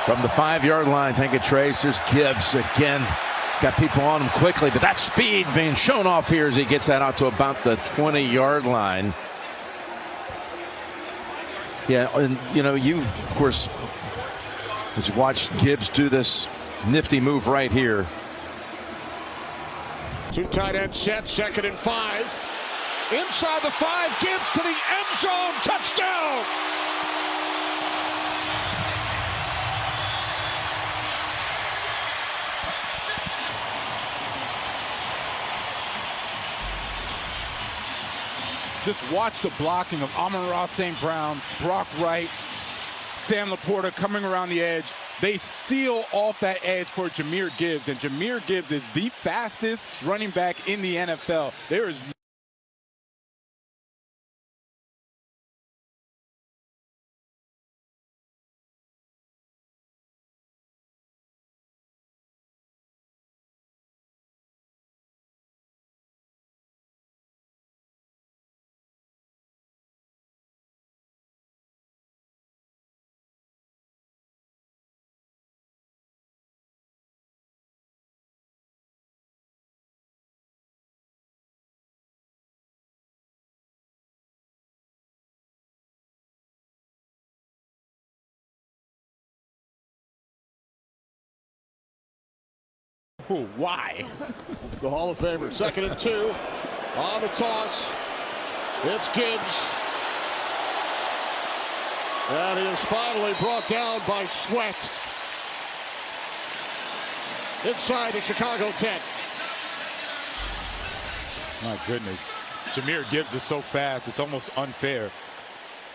From the 5-yard line, take a trace. There's Gibbs again. Got people on him quickly, but that speed being shown off here as he gets that out to about the 20-yard line. Yeah, and you know, you of course, as you watch Gibbs do this nifty move right here. Two tight end set, 2nd and 5. Inside the 5, Gibbs to the end zone, touchdown! Just watch the blocking of Amon-Ra St. Brown, Brock Wright, Sam Laporta coming around the edge. They seal off that edge for Jahmyr Gibbs, and Jahmyr Gibbs is the fastest running back in the NFL. There is why? The Hall of Famer, 2nd and 2. On the toss, it's Gibbs. And he is finally brought down by Sweat. Inside the Chicago 10. My goodness. Jahmyr Gibbs is so fast, it's almost unfair.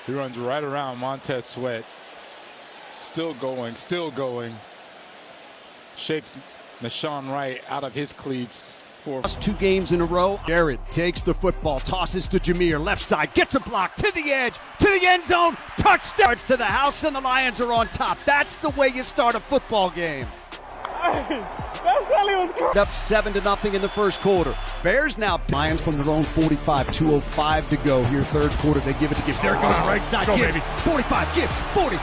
He runs right around Montez Sweat. Still going, still going. Shakes Nashawn Wright out of his cleats. Lost 2 games in a row. Garrett takes the football, tosses to Jahmyr, left side, gets a block to the edge, to the end zone, touchdown to the house, and the Lions are on top. That's the way you start a football game. Up 7-0 in the first quarter. Bears now. Lions from their own 45, 2:05 to go here, third quarter. They give it to Gibbs. There it goes, right side. Gibbs. Baby. 45, Gibbs, 40.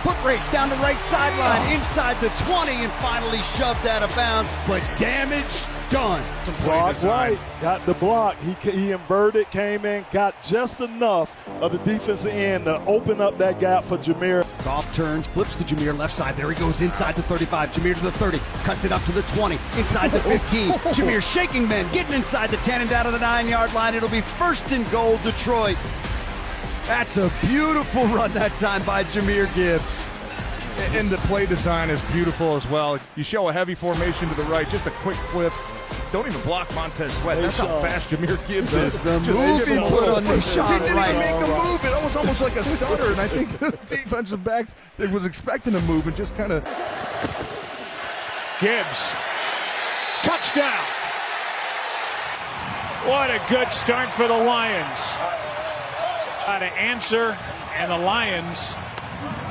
Foot race down the right sideline, inside the 20, and finally shoved out of bounds. But damage done. Brock Wright got the block. He inverted, came in, got just enough of the defensive end to open up that gap for Jahmyr. Goff turns, flips to Jahmyr left side. There he goes inside the 35. Jahmyr to the 30, cuts it up to the 20, inside the 15. Jahmyr shaking men, getting inside the 10 and down to the 9-yard line. It'll be 1st and goal, Detroit. That's a beautiful run that time by Jahmyr Gibbs. And the play design is beautiful as well. You show a heavy formation to the right, just a quick flip. Don't even block Montez Sweat. That's how fast Jahmyr Gibbs is. The move he put on Nashawn He didn't Wright. even make a move. It was almost like a stutter, and I think the defensive back was expecting a move and just kind of. Gibbs, touchdown! What a good start for the Lions. To answer, and the Lions,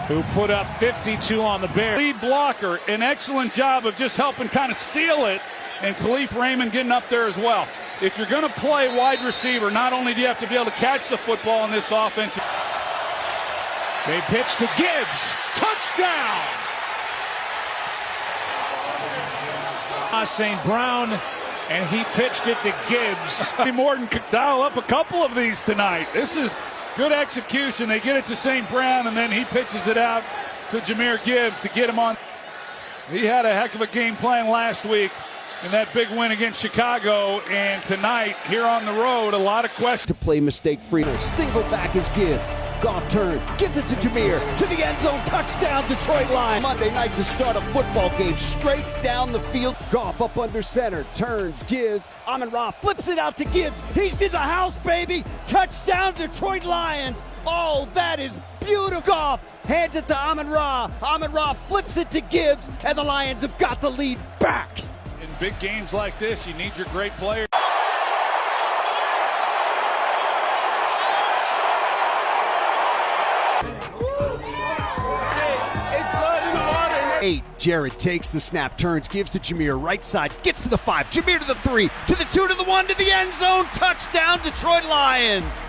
who put up 52 on the Bears. Lead blocker, an excellent job of just helping kind of seal it, and Khalif Raymond getting up there as well. If you're going to play wide receiver, not only do you have to be able to catch the football in this offense. They pitch to Gibbs, touchdown! St. Brown, and he pitched it to Gibbs. Morton could dial up a couple of these tonight. This is good execution. They get it to St. Brown, and then he pitches it out to Jahmyr Gibbs to get him on. He had a heck of a game plan last week in that big win against Chicago, and tonight, here on the road, a lot of questions. To play mistake-free. Single back is Gibbs. Goff turn, gives it to Jahmyr, to the end zone, touchdown, Detroit Lions. Monday night to start a football game, straight down the field. Goff up under center, turns, gives, Amon-Ra flips it out to Gibbs. He's in the house, baby. Touchdown, Detroit Lions. Oh, that is beautiful. Goff hands it to Amon-Ra. Amon-Ra flips it to Gibbs, and the Lions have got the lead back. In big games like this, you need your great players. Jarrett takes the snap, turns, gives to Jahmyr, right side, gets to the 5, Jahmyr to the 3, to the 2, to the 1, to the end zone, touchdown, Detroit Lions.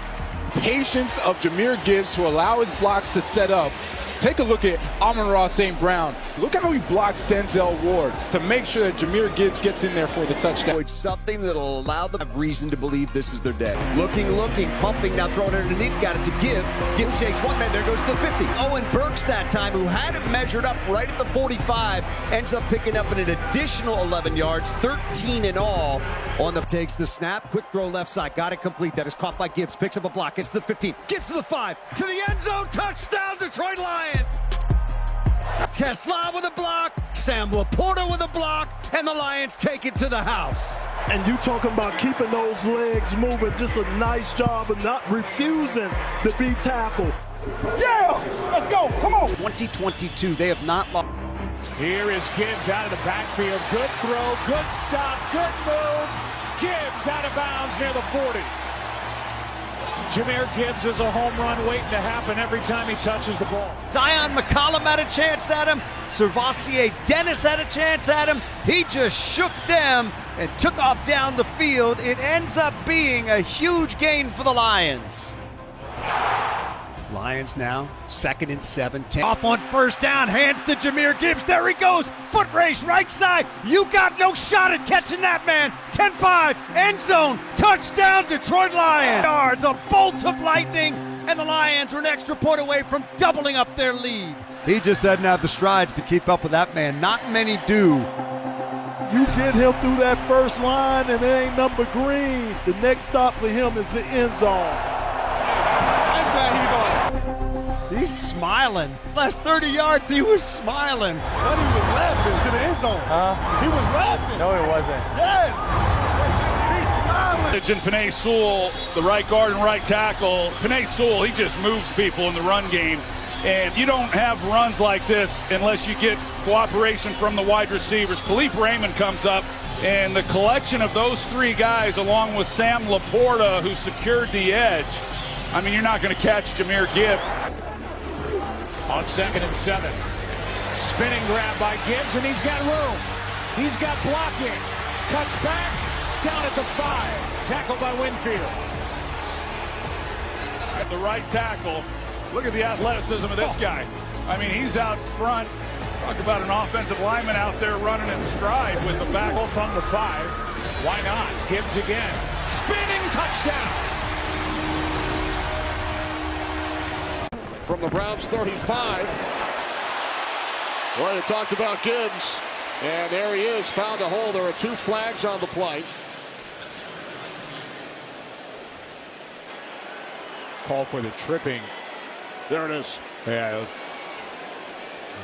Patience of Jahmyr Gibbs to allow his blocks to set up Take a look at Amon-Ra St. Brown. Look at how he blocks Denzel Ward to make sure that Jahmyr Gibbs gets in there for the touchdown. It's something that'll allow them to have reason to believe this is their day. Looking, pumping, now throwing it underneath, got it to Gibbs. Gibbs shakes one man, there goes the 50. Owen Burks that time, who had it measured up right at the 45, ends up picking up an additional 11 yards, 13 in all. On the takes the snap, quick throw left side, got it complete. That is caught by Gibbs, picks up a block, gets to the 15, gets to the 5, to the end zone, touchdown Detroit Lions! Tesla with a block, Sam Laporta with a block, and the Lions take it to the house. And you talking about keeping those legs moving, just a nice job of not refusing to be tackled. Yeah, let's go, come on. 2022, they have not lost. Here is Gibbs out of the backfield. Good throw, good stop, good move. Gibbs out of bounds near the 40. Jahmyr Gibbs is a home run waiting to happen every time he touches the ball. Zion McCollum had a chance at him. Servassier Dennis had a chance at him. He just shook them and took off down the field. It ends up being a huge gain for the Lions. Lions now, 2nd and 7. Off on first down, hands to Jahmyr Gibbs. There he goes. Foot race, right side. You got no shot at catching that man. 10-5, end zone, touchdown, Detroit Lions. Yards, a bolt of lightning, and the Lions are an extra point away from doubling up their lead. He just doesn't have the strides to keep up with that man. Not many do. You get him through that first line, and it ain't number green. The next stop for him is the end zone. He's smiling. Last 30 yards, he was smiling. But he was laughing to the end zone. He was laughing. No, he wasn't. Yes. He's smiling. And Penei Sewell, the right guard and right tackle. Penei Sewell, he just moves people in the run game. And you don't have runs like this unless you get cooperation from the wide receivers. Khalif Raymond comes up, and the collection of those three guys, along with Sam Laporta, who secured the edge, I mean, you're not going to catch Jahmyr Gibbs. On 2nd and 7. Spinning grab by Gibbs, and he's got room. He's got blocking. Cuts back, down at the 5. Tackled by Winfield. At the right tackle. Look at the athleticism of this guy. I mean, he's out front. Talk about an offensive lineman out there running in stride with the back. From the 5. Why not? Gibbs again. Spinning touchdown. From the Browns 35. Well, you talked about Gibbs, and there he is, found a hole. There are 2 flags on the play. Call for the tripping. There it is. Yeah,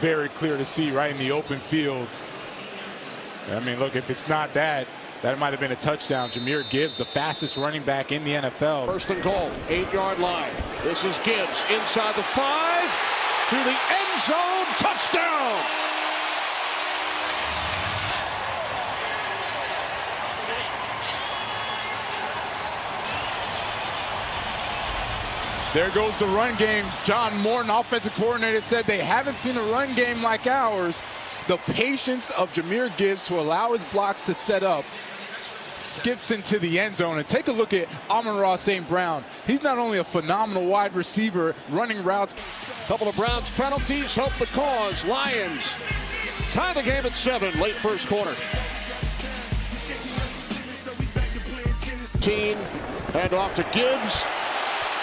very clear to see right in the open field. I mean, look, if it's not that, that might have been a touchdown. Jahmyr Gibbs, the fastest running back in the NFL. 1st and goal, 8-yard line. This is Gibbs inside the 5 to the end zone, touchdown. There goes the run game. John Morton, offensive coordinator, said they haven't seen a run game like ours. The patience of Jahmyr Gibbs to allow his blocks to set up. Skips into the end zone, and take a look at Amon-Ra St. Brown. He's not only a phenomenal wide receiver running routes. Couple of Browns penalties help the cause. Lions tie the game at 7, late first quarter. Hand off to Gibbs.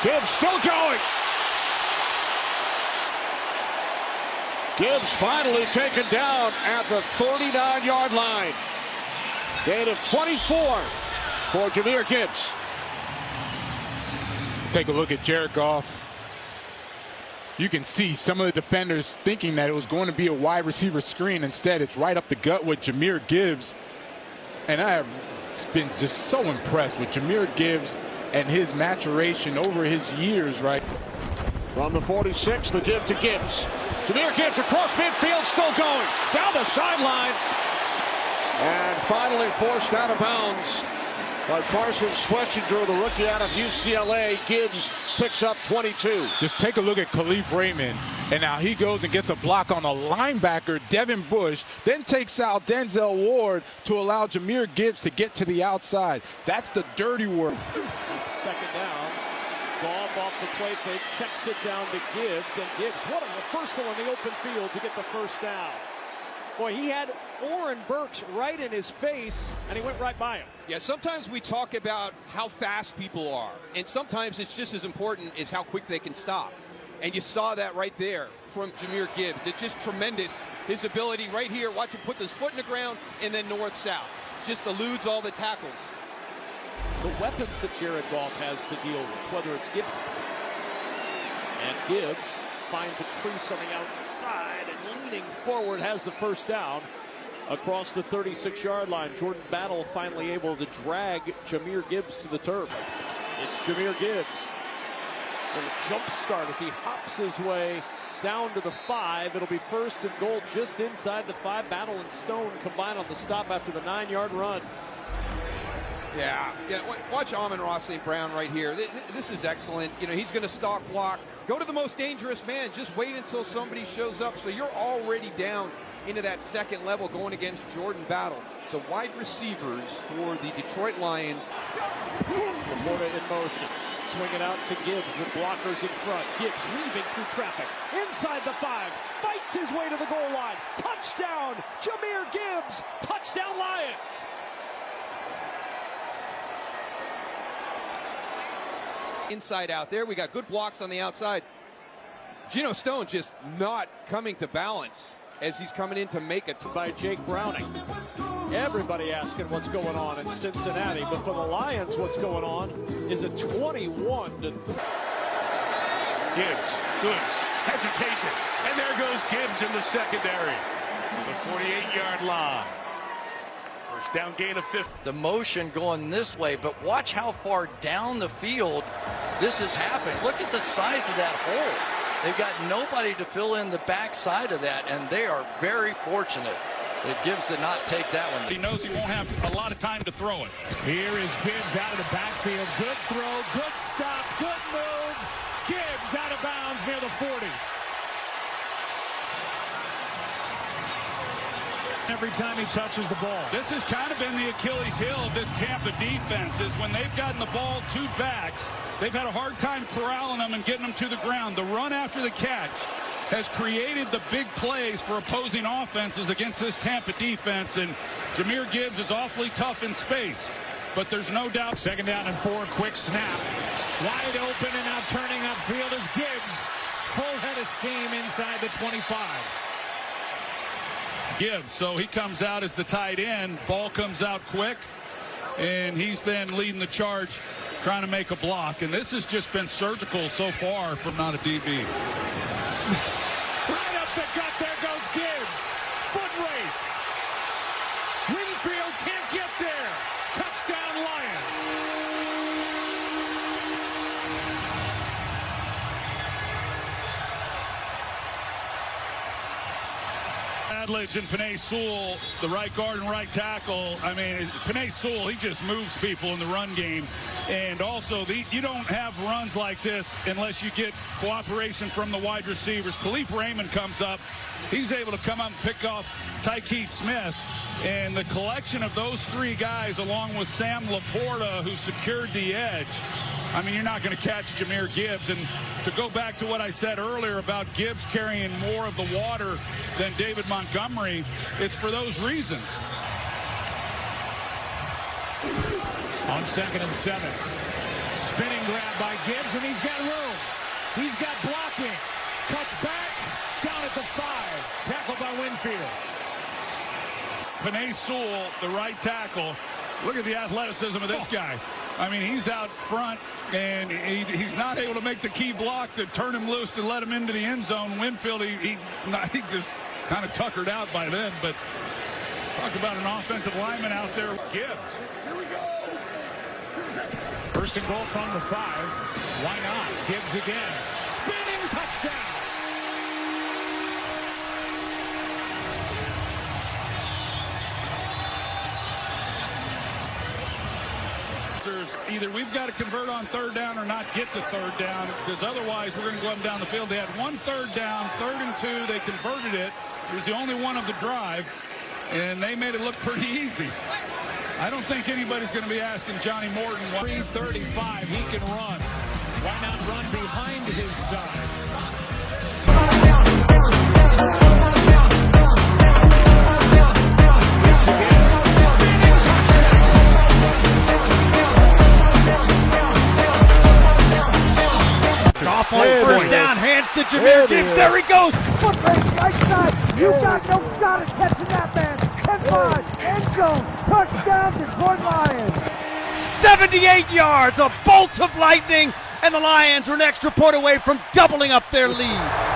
Gibbs still going. Gibbs finally taken down at the 39-yard line. Gain of 24 for Jahmyr Gibbs. Take a look at Jared Goff. You can see some of the defenders thinking that it was going to be a wide receiver screen. Instead, it's right up the gut with Jahmyr Gibbs. And I have been just so impressed with Jahmyr Gibbs and his maturation over his years, right? From the 46, the give to Gibbs. Jahmyr Gibbs across midfield, still going. Down the sideline. And finally forced out of bounds by Carson Schlesinger, the rookie out of UCLA. Gibbs picks up 22. Just take a look at Khalif Raymond. And now he goes and gets a block on a linebacker, Devin Bush, then takes out Denzel Ward to allow Jahmyr Gibbs to get to the outside. That's the dirty work. 2nd down. Goff off the play fake, checks it down to Gibbs, and Gibbs, what a reversal in the open field to get the first down. Boy, he had Oren Burks right in his face, and he went right by him. Yeah, sometimes we talk about how fast people are, and sometimes it's just as important as how quick they can stop. And you saw that right there from Jahmyr Gibbs. It's just tremendous. His ability right here, watch him put his foot in the ground, and then north-south. Just eludes all the tackles. The weapons that Jared Goff has to deal with, whether it's Gibbs. And Gibbs finds a crease on the outside and leaning forward has the first down across the 36-yard line. Jordan Battle finally able to drag Jahmyr Gibbs to the turf. It's Jahmyr Gibbs. And a jump start as he hops his way down to the 5. It'll be first and goal just inside the 5. Battle and Stone combine on the stop after the 9-yard run. Yeah. Watch Amon-Ra St. Brown right here. This is excellent. You know, he's going to stalk block. Go to the most dangerous man. Just wait until somebody shows up. So you're already down into that second level going against Jordan Battle. The wide receivers for the Detroit Lions. Laporta in motion. Swinging out to Gibbs with blockers in front. Gibbs weaving through traffic. Inside the 5. Fights his way to the goal line. Touchdown, Jahmyr Gibbs. Touchdown, Lions. Inside out there. We got good blocks on the outside. Geno Stone just not coming to balance as he's coming in to make it. By Jake Browning. Everybody asking what's going on in Cincinnati, but for the Lions, what's going on is a 21-3. Gibbs, Goods, hesitation, and there goes Gibbs in the secondary. The 48-yard line. First down gain of 50. The motion going this way, but watch how far down the field this is happening. Look at the size of that hole. They've got nobody to fill in the backside of that, and they are very fortunate that Gibbs did not take that one. He knows he won't have a lot of time to throw it. Here is Gibbs out of the backfield. Good throw, good stop, good move. Gibbs out of bounds near the 40. Every time he touches the ball. This has kind of been the Achilles heel of this Tampa defense, is when they've gotten the ball to backs, they've had a hard time corralling them and getting them to the ground. The run after the catch has created the big plays for opposing offenses against this Tampa defense, and Jahmyr Gibbs is awfully tough in space, but there's no doubt. Second down and 4, quick snap. Wide open and now turning upfield is Gibbs. Full head of steam inside the 25. Gibbs, so he comes out as the tight end. Ball comes out quick, and he's then leading the charge, trying to make a block. And this has just been surgical so far from not a DB. Right up the gut, there goes Gibbs. Foot race. Winfield can't get there. Touchdown, Lions. Adledge and Penei Sewell, the right guard and right tackle. I mean, Penei Sewell, he just moves people in the run game. And also, you don't have runs like this unless you get cooperation from the wide receivers. Khalif Raymond comes up. He's able to come up and pick off Tyke Smith. And the collection of those 3 guys, along with Sam Laporta, who secured the edge, I mean, you're not going to catch Jahmyr Gibbs. And to go back to what I said earlier about Gibbs carrying more of the water than David Montgomery, it's for those reasons. On 2nd and 7. Spinning grab by Gibbs, and he's got room. He's got blocking. Cuts back, down at the 5. Tackled by Winfield. Penei Sewell, the right tackle. Look at the athleticism of this guy. I mean, he's out front, and he's not able to make the key block to turn him loose and let him into the end zone. Winfield, he just kind of tuckered out by then. But talk about an offensive lineman out there. Gibbs. Here we go. First and goal from the 5. Why not? Gibbs again. Spinning touchdown. Either we've got to convert on 3rd down or not get to 3rd down, because otherwise we're going to go up and down the field. They had 1 3rd down, 3rd and 2. They converted it. It was the only one of the drive, and they made it look pretty easy. I don't think anybody's going to be asking Johnny Morton. 3:35, he can run. Why not run behind his side? Goff on first down, hands to Jahmyr Gibbs. There he goes. Foot race, right side. You got no shot at catching that man. 10-5, end zone, touchdown, Detroit Lions. 78 yards, a bolt of lightning, and the Lions are an extra point away from doubling up their lead.